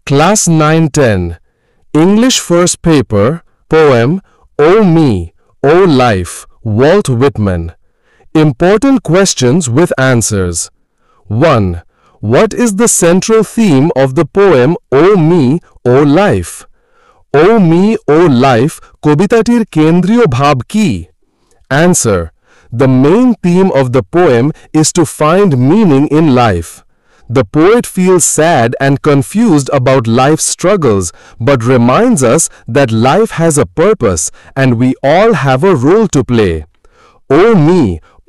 Class 9-10 English First Paper Poem O Me, O Life, Walt Whitman. Important questions with answers. 1. What is the central theme of the poem O Me, O Life? O Me, O Life কবিতাটির কেন্দ্রীয় ভাব কি? Answer. The main theme of the poem is to find meaning in life. The poet feels sad and confused about life's struggles, but reminds us that life has a purpose and we all have a role to play. O Me,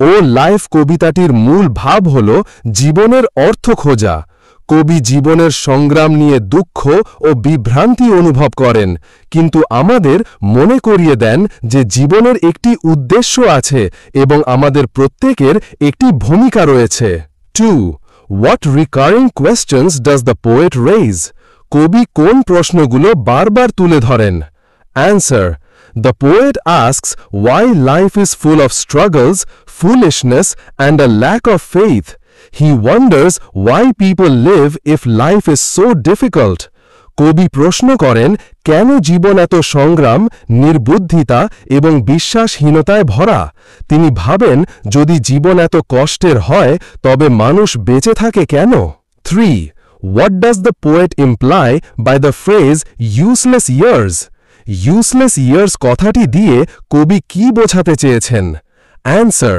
O Life কবিতাটির মূল ভাব হল জীবনের অর্থ খোঁজা। কবি জীবনের সংগ্রাম নিয়ে দুঃখ ও বিভ্রান্তি অনুভব করেন, কিন্তু আমাদের মনে করিয়ে দেন যে জীবনের একটি উদ্দেশ্য আছে এবং আমাদের প্রত্যেকের একটি ভূমিকা রয়েছে। 2. What recurring questions does the poet raise? কবি কোন প্রশ্নগুলো বারবার তুলে ধরেন? Answer. The poet asks why life is full of struggles, foolishness, and a lack of faith. He wonders why people live if life is so difficult. কবি প্রশ্ন করেন কেন জীবন এত সংগ্রাম, নির্বুদ্ধিতা এবং বিশ্বাসহীনতায় ভরা। তিনি ভাবেন যদি জীবন এত কষ্টের হয় তবে মানুষ বেঁচে থাকে কেন? 3. What does the poet imply by the phrase useless years? Useless years কথাটি দিয়ে কবি কি বোঝাতে চেয়েছেন? Answer.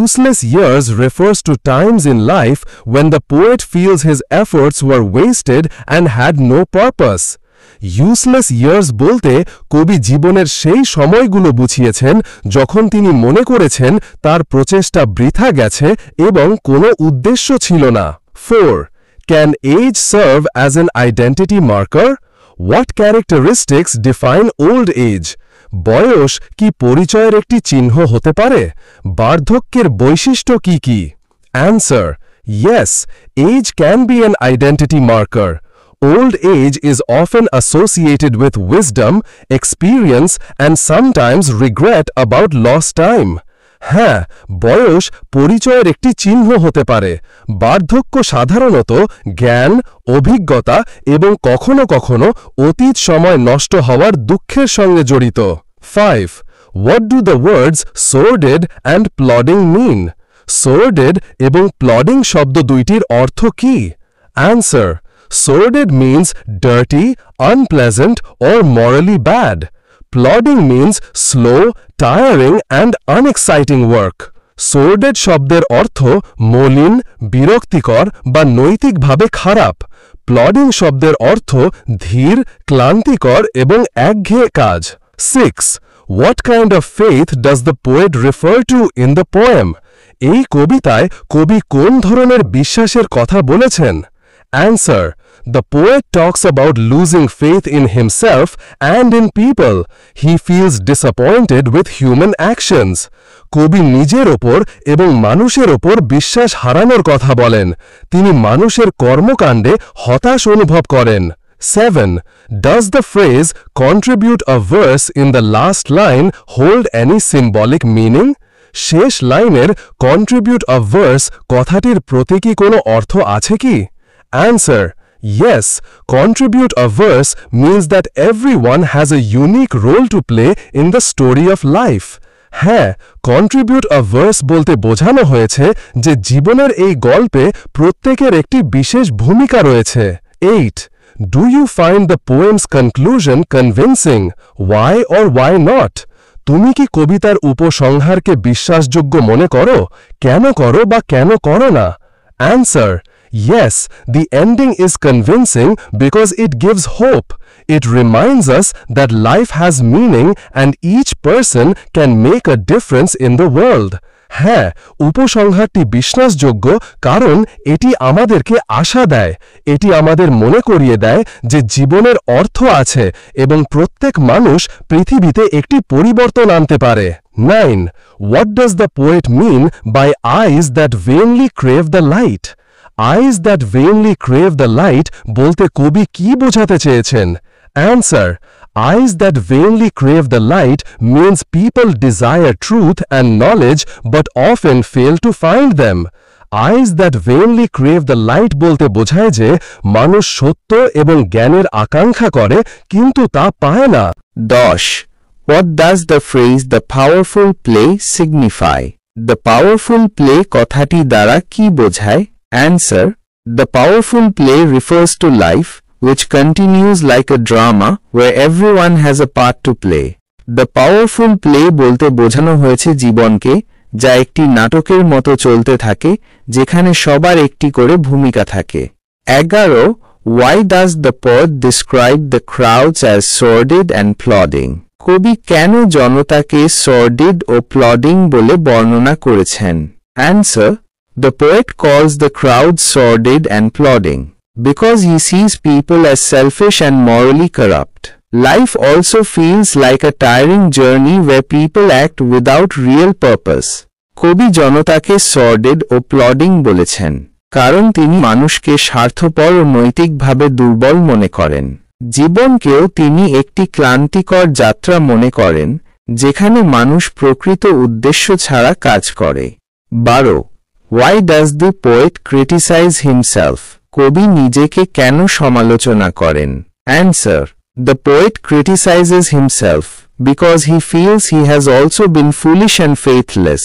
Useless years refers to times in life when the poet feels his efforts were wasted and had no purpose. Useless years বলতে কবি জীবনের সেই সময়গুলো বুঝিয়েছেন যখন তিনি মনে করেছেন তার প্রচেষ্টা বৃথা গেছে এবং কোনো উদ্দেশ্য ছিল না। 4. Can age serve as an identity marker? What characteristics define old age? বয়স কি পরিচয়ের একটি চিহ্ন হতে পারে? বার্ধক্যের বৈশিষ্ট্য কি কি? Answer. Yes, age can be an identity marker. Old age is often associated with wisdom, experience, and sometimes regret about lost time. হ্যাঁ, বয়স পরিচয়ের একটি চিহ্ন হতে পারে। বার্ধক্য সাধারণত জ্ঞান, অভিজ্ঞতা এবং কখনো কখনো অতীত সময় নষ্ট হওয়ার দুঃখের সঙ্গে জড়িত। 5. What do the words sordid and plodding mean? Sordid এবং plodding শব্দ দুইটির অর্থ কি? Answer. Sordid means dirty, unpleasant, or morally bad. Plodding means slow, tiring, and unexciting work. Sordid শব্দের অর্থ মলিন, বিরক্তিকর বা নৈতিকভাবে খারাপ। Plodding শব্দের অর্থ ধীর, ক্লান্তিকর এবং একঘেয়ে কাজ। 6. What kind of faith does the poet refer to in the poem? এই কবিতায় কবি কোন ধরনের বিশ্বাসের কথা বলেছেন? Answer. The poet talks about losing faith in himself and in people. He feels disappointed with human actions. কবি নিজের ওপর এবং মানুষের ওপর বিশ্বাস হারানোর কথা বলেন। তিনি মানুষের কর্মকাণ্ডে হতাশ অনুভব করেন। 7. Does the phrase contribute a verse in the last line hold any symbolic meaning? শেষ লাইনের contribute a verse কথাটির প্রতীকী কোনো অর্থ আছে কি? Answer. Yes, contribute a verse means that everyone has a unique role to play in the story of life. হ্যাঁ, contribute a verse বলতে বোঝানো হয়েছে যে জীবনের এই গল্পে প্রত্যেকের একটি বিশেষ ভূমিকা রয়েছে। 8. Do you find the poem's conclusion convincing? Why or why not? তুমি কি কবিতার উপসংহারকে বিশ্বাসযোগ্য মনে করো? কেন করো বা কেন করো না? Answer. Yes, the ending is convincing because it gives hope. It reminds us that life has meaning and each person can make a difference in the world. হ্যাঁ, উপসংহারটি বিশ্বাসযোগ্য কারণ এটি আমাদেরকে আশা দেয়। এটি আমাদের মনে করিয়ে দেয় যে জীবনের অর্থ আছে এবং প্রত্যেক মানুষ পৃথিবীতে একটি পরিবর্তন আনতে পারে। 9. What does the poet mean by eyes that vainly crave the light? Eyes that vainly crave the light বলতে কবি কি বোঝাতে চেয়েছেন? Answer. Eyes that vainly crave the light means people desire truth and knowledge but often fail to find them. eyes that vainly crave the light বলতে বোঝায় যে মানুষ সত্য এবং জ্ঞানের আকাঙ্ক্ষা করে কিন্তু তা পায় না। 10. What does the phrase the powerful play signify? The powerful play কথাটি দ্বারা কি বোঝায়? Answer. The powerful play refers to life, which continues like a drama where everyone has a part to play. The powerful play বলতে বোঝানো হয়েছে জীবনকে, যা একটি নাটকের মতো চলতে থাকে যেখানে সবার একটি করে ভূমিকা থাকে। 11. Why does the poet describe the crowds as sordid and plodding? কবি কেন জনতাকে sordid ও plodding বলে বর্ণনা করেছেন? Answer. The poet calls the crowds sordid and plodding because he sees people as selfish and morally corrupt. Life also feels like a tiring journey where people act without real purpose. কবি জনতাকে sordid ও plodding বলেছেন কারণ তিনি মানুষকে স্বার্থপর ও নৈতিকভাবে দুর্বল মনে করেন। জীবনকেও তিনি একটি ক্লান্তিকর যাত্রা মনে করেন যেখানে মানুষ প্রকৃত উদ্দেশ্য ছাড়া কাজ করে। 12. Why does the poet criticize himself? কবি নিজেকে কেন সমালোচনা করেন? Answer. The poet criticizes himself because he feels he has also been foolish and faithless,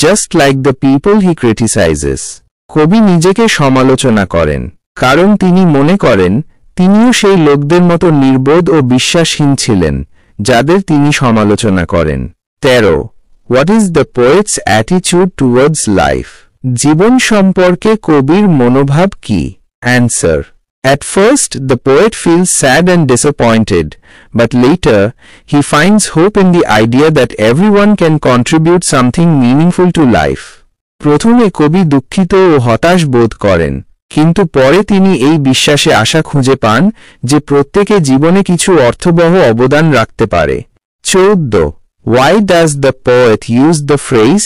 just like the people he criticizes. কবি নিজেকে সমালোচনা করেন কারণ তিনি মনে করেন তিনিও সেই লোকদের মতো নির্বোধ ও বিশ্বাসহীন ছিলেন যাদের তিনি সমালোচনা করেন। 13. What is the poet's attitude towards life? জীবন সম্পর্কে কবির মনোভাব কি? Answer. At first, the poet feels sad and disappointed, but later, he finds hope in the idea that everyone can contribute something meaningful to life. প্রথমে কবি দুঃখিত ও হতাশ বোধ করেন, কিন্তু পরে তিনি এই বিশ্বাসে আশা খুঁজে পান যে প্রত্যেকে জীবনে কিছু অর্থবহ অবদান রাখতে পারে। 14. Why does the poet use the phrase,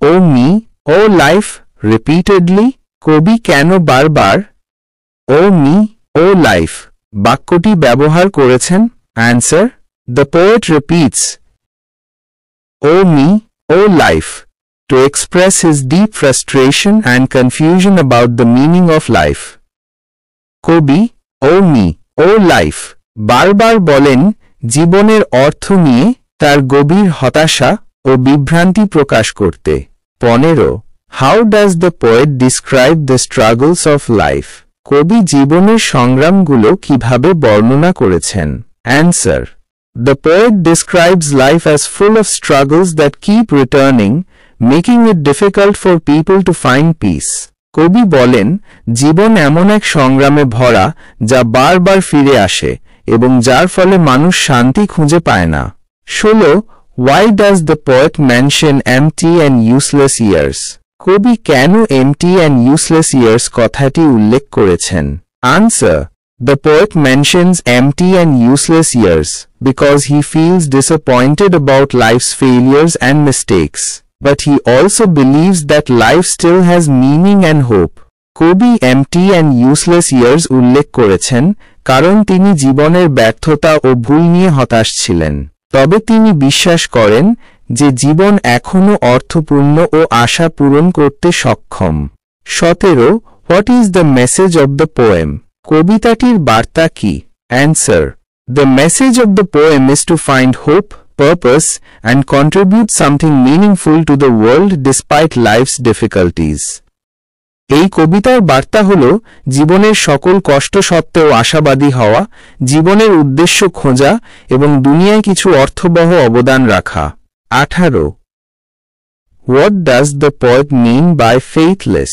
"Oh me, oh life," repeatedly? কবি কেন বারবার "Oh me, oh life" বাক্যটি ব্যবহার করেছেন? Answer. The poet repeats, "Oh me, oh life," to express his deep frustration and confusion about the meaning of life. কবি "Oh me, oh life" বারবার বলেন জীবনের অর্থ নিয়ে তার গভীর হতাশা ও বিভ্রান্তি প্রকাশ করতে। 15. How does the poet describe the struggles of life? কবি জীবনের সংগ্রামগুলো কিভাবে বর্ণনা করেছেন? Answer. The poet describes life as full of struggles that keep returning, making it difficult for people to find peace. কবি বলেন জীবন এমন এক সংগ্রামে ভরা যা বারবার ফিরে আসে এবং যার ফলে মানুষ শান্তি খুঁজে পায় না। 16. Why does the poet mention empty and useless years? কবি কেন empty and useless years কথাটি উল্লেখ করেছেন? Answer. The poet mentions empty and useless years because he feels disappointed about life's failures and mistakes, but he also believes that life still has meaning and hope. কবি empty and useless years উল্লেখ করেছেন কারণ তিনি জীবনের ব্যর্থতা ও ভুল নিয়ে হতাশ ছিলেন, তবে তিনি বিশ্বাস করেন যে জীবন এখনও অর্থপূর্ণ ও আশা পূরণ করতে সক্ষম। 17. What is the message of the poem? কবিতাটির বার্তা কি? Answer. The message of the poem is to find hope, purpose, and contribute something meaningful to the world despite life's difficulties. এই কবিতার বার্তা হল জীবনের সকল কষ্ট সত্ত্বেও আশাবাদী হওয়া, জীবনের উদ্দেশ্য খোঁজা এবং দুনিয়ায় কিছু অর্থবহ অবদান রাখা। 18. What does the poet mean by faithless?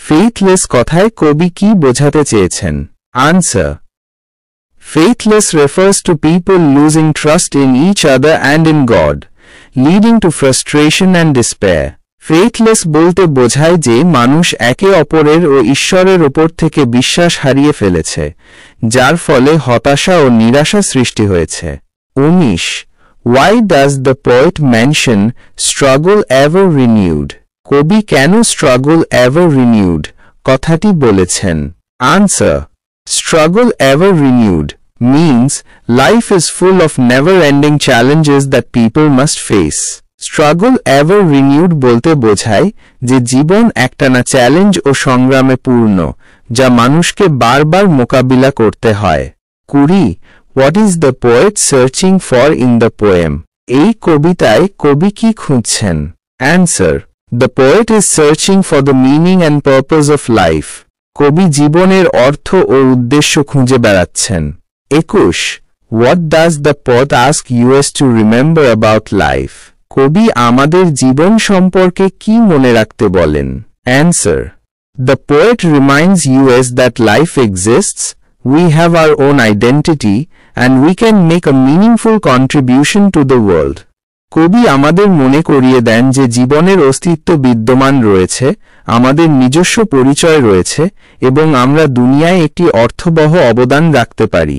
Faithless কথায় কবি কি বোঝাতে চেয়েছেন? Answer. Faithless refers to people losing trust in each other and in God, leading to frustration and despair. Faithless বলতে বোঝায় যে মানুষ একে অপরের ও ঈশ্বরের উপর থেকে বিশ্বাস হারিয়ে ফেলেছে, যার ফলে হতাশা ও নিরাশা সৃষ্টি হয়েছে। 19. Why does the poet mention struggle ever renewed? কবি কেন struggle ever renewed কথাটি বলেছেন? Answer. Struggle ever renewed means life is full of never-ending challenges that people must face. Struggle ever renewed বলতে বোঝায় যে জীবন একটানা চ্যালেঞ্জ ও সংগ্রামে পূর্ণ, যা মানুষকে বারবার মোকাবিলা করতে হয়। 20. What is the poet searching for in the poem? এই কবিতায় কবি কি খুঁজছেন? Answer, the poet is searching for the meaning and purpose of life. কবি জীবনের অর্থ ও উদ্দেশ্য খুঁজে বেড়াচ্ছেন। 21. What does the poet ask US to remember about life? কবি আমাদের জীবন সম্পর্কে কি মনে রাখতে বলেন? Answer, the poet reminds US that life exists, we have our own identity, and we can make a meaningful contribution to the world. কবি আমাদের মনে করিয়ে দেন যে জীবনের অস্তিত্ব বিদ্যমান রয়েছে, আমাদের নিজস্ব পরিচয় রয়েছে এবং আমরা দুনিয়ায় একটি অর্থবহ অবদান রাখতে পারি।